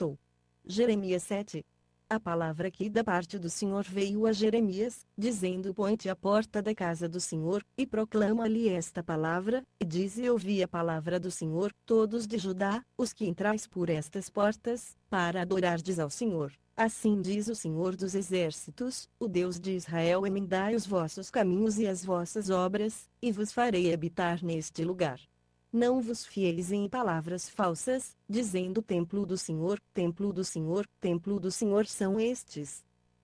rejeitou. Jeremias 7. A palavra que da parte do Senhor veio a Jeremias, dizendo: põe-te à porta da casa do Senhor, e proclama-lhe esta palavra, e dize: ouvi a palavra do Senhor, todos de Judá, os que entrais por estas portas, para adorardes ao Senhor. Assim diz o Senhor dos Exércitos, o Deus de Israel: emendai os vossos caminhos e as vossas obras, e vos farei habitar neste lugar. Não vos fieis em palavras falsas, dizendo: templo do Senhor, templo do Senhor, templo do Senhor são estes.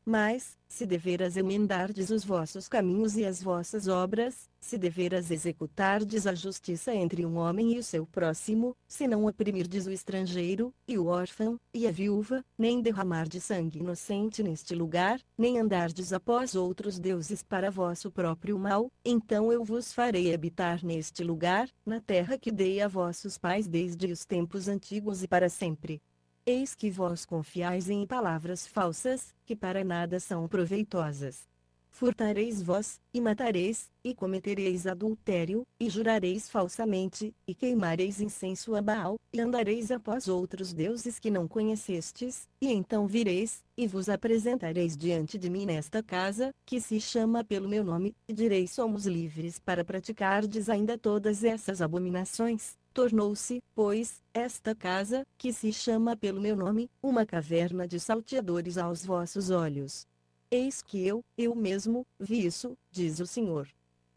Mas, se deveras emendardes os vossos caminhos e as vossas obras, se deveras executardes a justiça entre um homem e o seu próximo, se não oprimirdes o estrangeiro, e o órfão, e a viúva, nem derramardes sangue inocente neste lugar, nem andardes após outros deuses para vosso próprio mal, então eu vos farei habitar neste lugar, na terra que dei a vossos pais desde os tempos antigos e para sempre. Eis que vós confiais em palavras falsas, que para nada são proveitosas. Furtareis vós, e matareis, e cometereis adultério, e jurareis falsamente, e queimareis incenso a Baal, e andareis após outros deuses que não conhecestes, e então vireis, e vos apresentareis diante de mim nesta casa, que se chama pelo meu nome, e direis: somos livres para praticardes ainda todas essas abominações. Tornou-se, pois, esta casa, que se chama pelo meu nome, uma caverna de salteadores aos vossos olhos. Eis que eu mesmo, vi isso, diz o Senhor.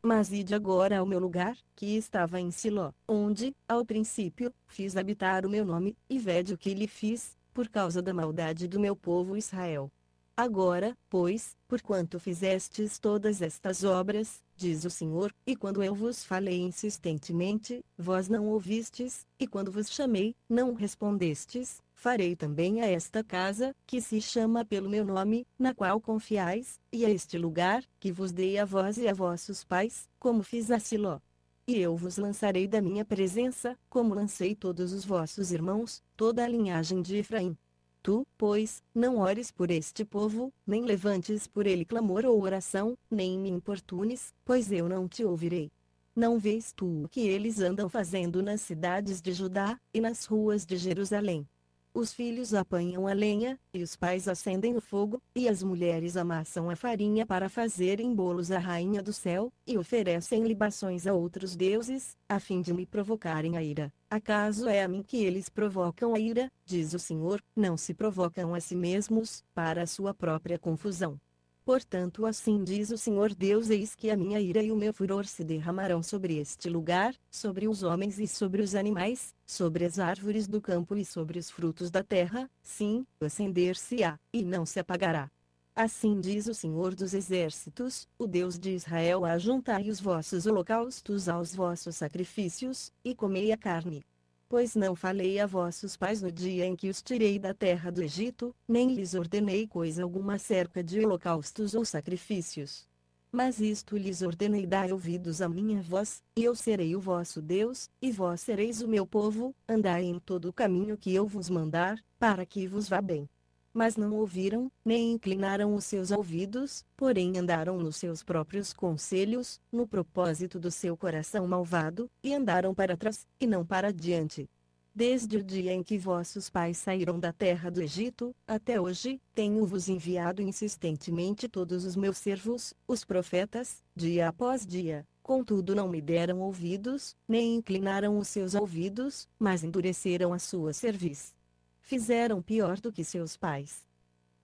Mas ide agora ao meu lugar, que estava em Siló, onde, ao princípio, fiz habitar o meu nome, e vede o que lhe fiz, por causa da maldade do meu povo Israel. Agora, pois, porquanto fizestes todas estas obras, diz o Senhor, e quando eu vos falei insistentemente, vós não ouvistes, e quando vos chamei, não respondestes, farei também a esta casa, que se chama pelo meu nome, na qual confiais, e a este lugar, que vos dei a vós e a vossos pais, como fiz a Siló. E eu vos lançarei da minha presença, como lancei todos os vossos irmãos, toda a linhagem de Efraim. Tu, pois, não ores por este povo, nem levantes por ele clamor ou oração, nem me importunes, pois eu não te ouvirei. Não vês tu o que eles andam fazendo nas cidades de Judá, e nas ruas de Jerusalém? Os filhos apanham a lenha, e os pais acendem o fogo, e as mulheres amassam a farinha para fazerem bolos à rainha do céu, e oferecem libações a outros deuses, a fim de me provocarem a ira. Acaso é a mim que eles provocam a ira, diz o Senhor, não se provocam a si mesmos, para a sua própria confusão. Portanto, assim diz o Senhor Deus: eis que a minha ira e o meu furor se derramarão sobre este lugar, sobre os homens e sobre os animais, sobre as árvores do campo e sobre os frutos da terra, sim, acender-se-á, e não se apagará. Assim diz o Senhor dos Exércitos, o Deus de Israel: ajuntai os vossos holocaustos aos vossos sacrifícios, e comei a carne. Pois não falei a vossos pais no dia em que os tirei da terra do Egito, nem lhes ordenei coisa alguma acerca de holocaustos ou sacrifícios. Mas isto lhes ordenei: dai ouvidos à minha voz, e eu serei o vosso Deus, e vós sereis o meu povo, andai em todo o caminho que eu vos mandar, para que vos vá bem. Mas não ouviram, nem inclinaram os seus ouvidos, porém andaram nos seus próprios conselhos, no propósito do seu coração malvado, e andaram para trás, e não para diante. Desde o dia em que vossos pais saíram da terra do Egito, até hoje, tenho-vos enviado insistentemente todos os meus servos, os profetas, dia após dia. Contudo não me deram ouvidos, nem inclinaram os seus ouvidos, mas endureceram a sua cerviz. Fizeram pior do que seus pais.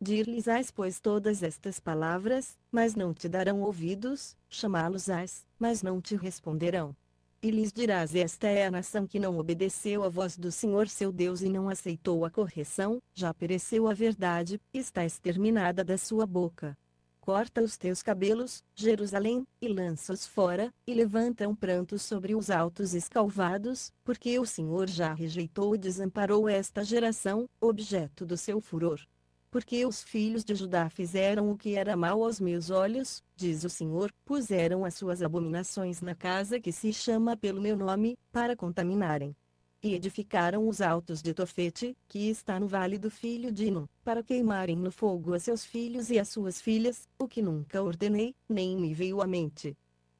Dir-lhes-ás, pois, todas estas palavras, mas não te darão ouvidos, chamá-los-ás, mas não te responderão. E lhes dirás: esta é a nação que não obedeceu à voz do Senhor seu Deus e não aceitou a correção, já pereceu a verdade, está exterminada da sua boca. Corta os teus cabelos, Jerusalém, e lança-os fora, e levanta um pranto sobre os altos escalvados, porque o Senhor já rejeitou e desamparou esta geração, objeto do seu furor. Porque os filhos de Judá fizeram o que era mal aos meus olhos, diz o Senhor, puseram as suas abominações na casa que se chama pelo meu nome, para contaminarem. E edificaram os altos de Tofete, que está no vale do filho de Inom, para queimarem no fogo a seus filhos e as suas filhas, o que nunca ordenei, nem me veio à mente.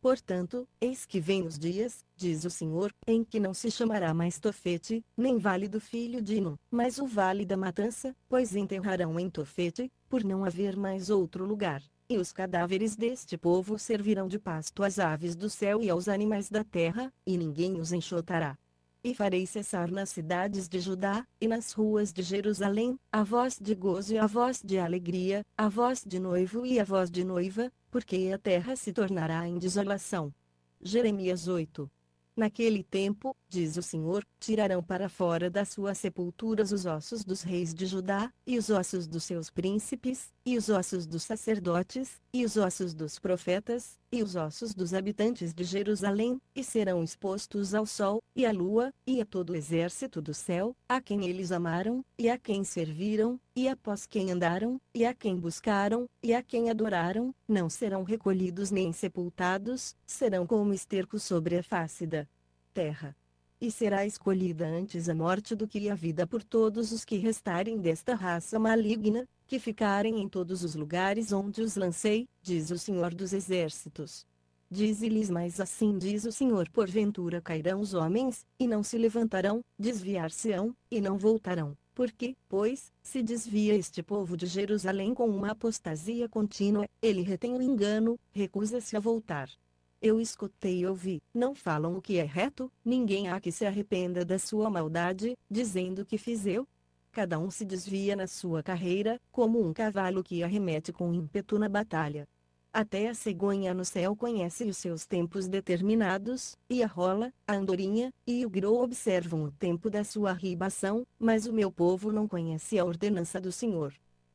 Portanto, eis que vem os dias, diz o Senhor, em que não se chamará mais Tofete, nem vale do filho de Hinnom, mas o vale da matança, pois enterrarão em Tofete, por não haver mais outro lugar. E os cadáveres deste povo servirão de pasto às aves do céu e aos animais da terra, e ninguém os enxotará. E farei cessar nas cidades de Judá, e nas ruas de Jerusalém, a voz de gozo e a voz de alegria, a voz de noivo e a voz de noiva, porque a terra se tornará em desolação. Jeremias 8. Naquele tempo, diz o Senhor, tirarão para fora das suas sepulturas os ossos dos reis de Judá, e os ossos dos seus príncipes, e os ossos dos sacerdotes, e os ossos dos profetas, e os ossos dos habitantes de Jerusalém, e serão expostos ao sol, e à lua, e a todo o exército do céu, a quem eles amaram, e a quem serviram, e após quem andaram, e a quem buscaram, e a quem adoraram, não serão recolhidos nem sepultados, serão como esterco sobre a face da terra. E será escolhida antes a morte do que a vida por todos os que restarem desta raça maligna, que ficarem em todos os lugares onde os lancei, diz o Senhor dos Exércitos. Dize-lhes mais assim diz o Senhor: porventura cairão os homens, e não se levantarão, desviar-se-ão, e não voltarão. Porque, pois, se desvia este povo de Jerusalém com uma apostasia contínua, ele retém o engano, recusa-se a voltar. Eu escutei e ouvi, não falam o que é reto, ninguém há que se arrependa da sua maldade, dizendo que fiz eu. Cada um se desvia na sua carreira, como um cavalo que arremete com ímpeto na batalha. Até a cegonha no céu conhece os seus tempos determinados, e a rola, a andorinha, e o grou observam o tempo da sua ribação, mas o meu povo não conhece a ordenança do Senhor.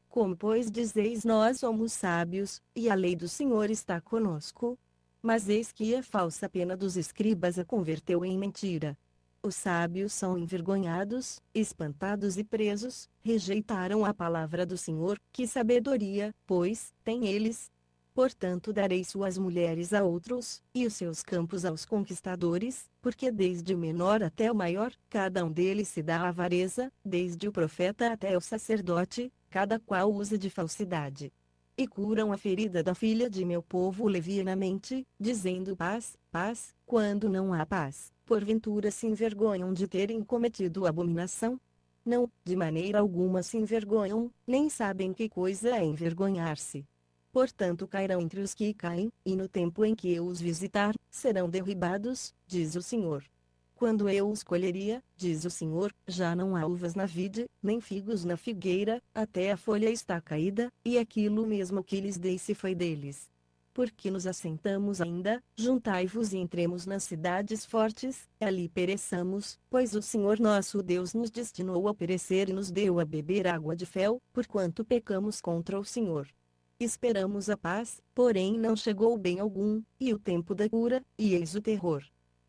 Como pois dizeis nós somos sábios, e a lei do Senhor está conosco? Mas eis que a falsa pena dos escribas a converteu em mentira. Os sábios são envergonhados, espantados e presos, rejeitaram a palavra do Senhor, que sabedoria, pois, têm eles. Portanto darei suas mulheres a outros, e os seus campos aos conquistadores, porque desde o menor até o maior, cada um deles se dá à avareza, desde o profeta até o sacerdote, cada qual usa de falsidade. E curam a ferida da filha de meu povo levianamente, dizendo paz, paz, quando não há paz. Porventura se envergonham de terem cometido abominação? Não, de maneira alguma se envergonham, nem sabem que coisa é envergonhar-se. Portanto cairão entre os que caem, e no tempo em que eu os visitar, serão derribados, diz o Senhor. Quando eu os colheria, diz o Senhor, já não há uvas na vide, nem figos na figueira, até a folha está caída, e aquilo mesmo que lhes dei se foi deles. Porque nos assentamos ainda, juntai-vos e entremos nas cidades fortes, ali pereçamos, pois o Senhor nosso Deus nos destinou a perecer e nos deu a beber água de fel, porquanto pecamos contra o Senhor. Esperamos a paz, porém não chegou bem algum, e o tempo da cura, e eis o terror.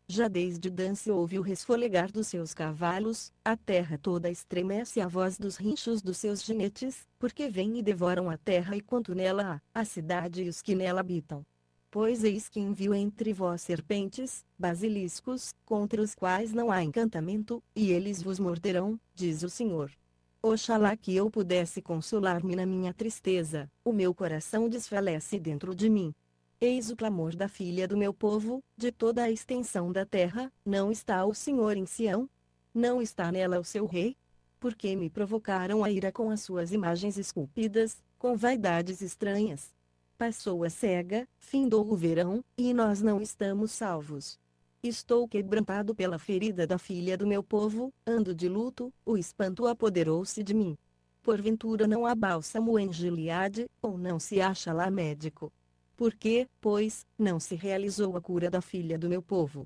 Já desde Dan se ouve o resfolegar dos seus cavalos, a terra toda estremece a voz dos rinchos dos seus jinetes, porque vêm e devoram a terra e quanto nela há, a cidade e os que nela habitam. Pois eis que envio entre vós serpentes, basiliscos, contra os quais não há encantamento, e eles vos morderão, diz o Senhor. Oxalá que eu pudesse consolar-me na minha tristeza, o meu coração desfalece dentro de mim. Eis o clamor da filha do meu povo, de toda a extensão da terra, não está o Senhor em Sião? Não está nela o seu rei? Porque me provocaram a ira com as suas imagens esculpidas, com vaidades estranhas. Passou a cega, findou o verão, e nós não estamos salvos. Estou quebrantado pela ferida da filha do meu povo, ando de luto, o espanto apoderou-se de mim. Porventura não há bálsamo em Gileade, ou não se acha lá médico? Por que, pois, não se realizou a cura da filha do meu povo?